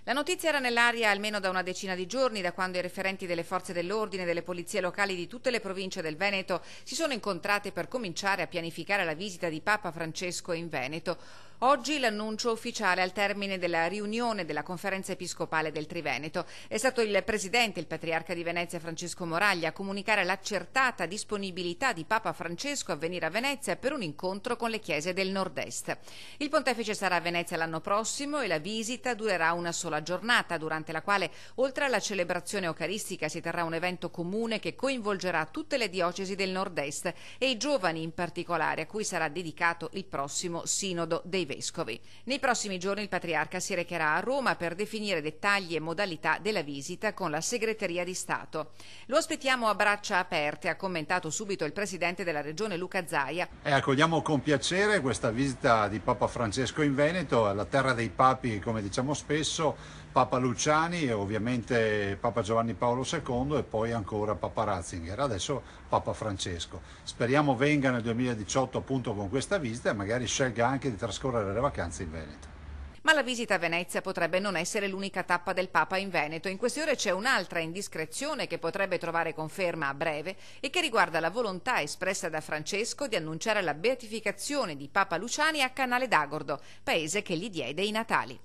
La notizia era nell'aria almeno da una decina di giorni, da quando i referenti delle forze dell'ordine e delle polizie locali di tutte le province del Veneto si sono incontrati per cominciare a pianificare la visita di Papa Francesco in Veneto. Oggi l'annuncio ufficiale al termine della riunione della Conferenza Episcopale del Triveneto. È stato il presidente, il patriarca di Venezia Francesco Moraglia, a comunicare l'accertata disponibilità di Papa Francesco a venire a Venezia per un incontro con le chiese del nord-est. Il pontefice sarà a Venezia l'anno prossimo e la visita durerà una sola giornata, durante la quale, oltre alla celebrazione eucaristica, si terrà un evento comune che coinvolgerà tutte le diocesi del nord-est e i giovani in particolare, a cui sarà dedicato il prossimo Sinodo dei Vescovi. Nei prossimi giorni il patriarca si recherà a Roma per definire dettagli e modalità della visita con la Segreteria di Stato. Lo aspettiamo a braccia aperte, ha commentato subito il presidente della regione Luca Zaia. Accogliamo con piacere questa visita di Papa Francesco in Veneto, la terra dei papi, come diciamo spesso, Papa Luciani e ovviamente Papa Giovanni Paolo II e poi ancora Papa Ratzinger, adesso Papa Francesco. Speriamo venga nel 2018 appunto con questa visita e magari scelga anche di trascorrere le vacanze in Veneto. Ma la visita a Venezia potrebbe non essere l'unica tappa del Papa in Veneto. In queste ore c'è un'altra indiscrezione che potrebbe trovare conferma a breve e che riguarda la volontà espressa da Francesco di annunciare la beatificazione di Papa Luciani a Canale d'Agordo, paese che gli diede i natali.